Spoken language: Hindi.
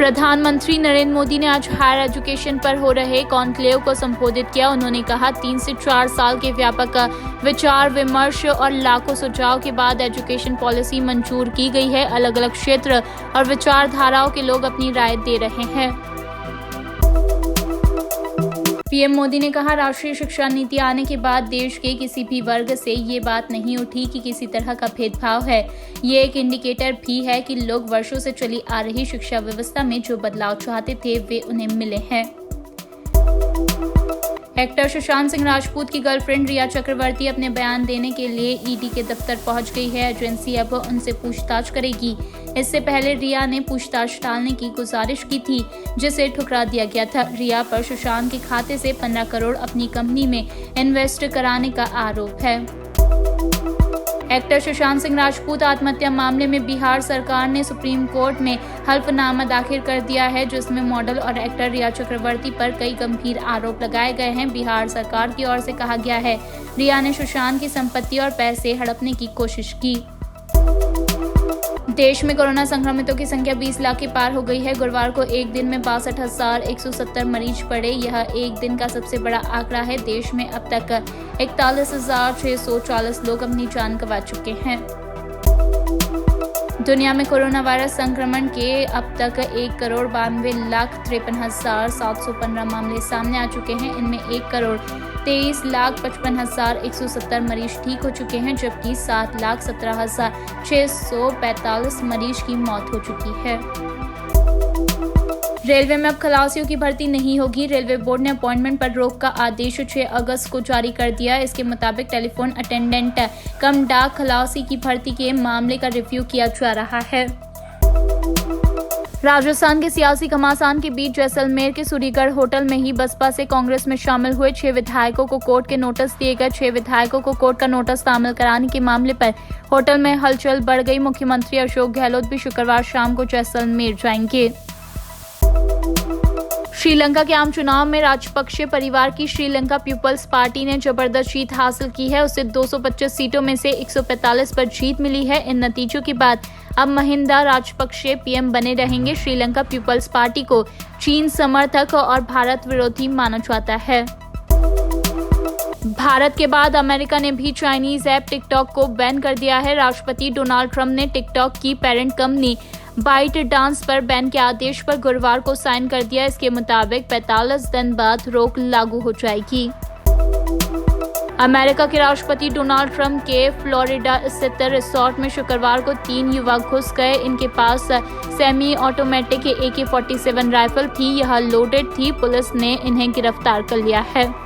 प्रधानमंत्री नरेंद्र मोदी ने आज हायर एजुकेशन पर हो रहे कॉन्क्लेव को संबोधित किया। उन्होंने कहा, 3 से 4 साल के व्यापक विचार विमर्श और लाखों सुझाव के बाद एजुकेशन पॉलिसी मंजूर की गई है। अलग अलग क्षेत्र और विचारधाराओं के लोग अपनी राय दे रहे हैं। पीएम मोदी ने कहा, राष्ट्रीय शिक्षा नीति आने के बाद देश के किसी भी वर्ग से ये बात नहीं उठी कि किसी तरह का भेदभाव है। ये एक इंडिकेटर भी है कि लोग वर्षों से चली आ रही शिक्षा व्यवस्था में जो बदलाव चाहते थे वे उन्हें मिले हैं। एक्टर सुशांत सिंह राजपूत की गर्लफ्रेंड रिया चक्रवर्ती अपने बयान देने के लिए ईडी के दफ्तर पहुंच गई है। एजेंसी अब उनसे पूछताछ करेगी। इससे पहले रिया ने पूछताछ टालने की गुजारिश की थी, जिसे ठुकरा दिया गया था। रिया पर सुशांत के खाते से 15 करोड़ अपनी कंपनी में इन्वेस्ट कराने का आरोप है। एक्टर सुशांत सिंह राजपूत आत्महत्या मामले में बिहार सरकार ने सुप्रीम कोर्ट में हल्फनामा दाखिल कर दिया है, जिसमें मॉडल और एक्टर रिया चक्रवर्ती पर कई गंभीर आरोप लगाए गए हैं। बिहार सरकार की ओर से कहा गया है, रिया ने सुशांत की संपत्ति और पैसे हड़पने की कोशिश की। देश में कोरोना संक्रमितों की संख्या 20 लाख के पार हो गई है। गुरुवार को एक दिन में 62,170 मरीज पड़े। यह एक दिन का सबसे बड़ा आंकड़ा है। देश में अब तक 41,640 लोग अपनी जान गंवा चुके हैं। दुनिया में कोरोना वायरस संक्रमण के अब तक 1,92,53,715 मामले सामने आ चुके हैं। इनमें 1,23,55,170 मरीज ठीक हो चुके हैं, जबकि 7,17,645 मरीज की मौत हो चुकी है। रेलवे में अब खलासियों की भर्ती नहीं होगी। रेलवे बोर्ड ने अपॉइंटमेंट पर रोक का आदेश 6 अगस्त को जारी कर दिया। इसके मुताबिक टेलीफोन अटेंडेंट कम डाक खलासी की भर्ती के मामले का रिव्यू किया जा रहा है। राजस्थान के सियासी घमासान के बीच जैसलमेर के सूरीगढ़ होटल में ही बसपा से कांग्रेस में शामिल हुए 6 विधायकों को कोर्ट के नोटिस दिए गए। 6 विधायकों को कोर्ट का नोटिस तामील कराने के मामले पर होटल में हलचल बढ़ गई। मुख्यमंत्री अशोक गहलोत भी शुक्रवार शाम को जैसलमेर जाएंगे। श्रीलंका के आम चुनाव में राजपक्षे परिवार की श्रीलंका पीपल्स पार्टी ने जबरदस्त जीत हासिल की है। उसे 225 सीटों में से 145 पर जीत मिली है। इन नतीजों के बाद अब महिंदा राजपक्षे पीएम बने रहेंगे। श्रीलंका पीपल्स पार्टी को चीन समर्थक और भारत विरोधी माना जाता है। भारत के बाद अमेरिका ने भी चाइनीज ऐप टिकटॉक को बैन कर दिया है। राष्ट्रपति डोनाल्ड ट्रंप ने टिकटॉक की पेरेंट कंपनी बाइट डांस पर बैन के आदेश पर गुरुवार को साइन कर दिया। इसके मुताबिक 45 दिन बाद रोक लागू हो जाएगी। अमेरिका के राष्ट्रपति डोनाल्ड ट्रंप के फ्लोरिडा स्थित रिसोर्ट में शुक्रवार को 3 युवक घुस गए। इनके पास सेमी ऑटोमेटिक AK-47 राइफल थी। यह लोडेड थी। पुलिस ने इन्हें गिरफ्तार कर लिया है।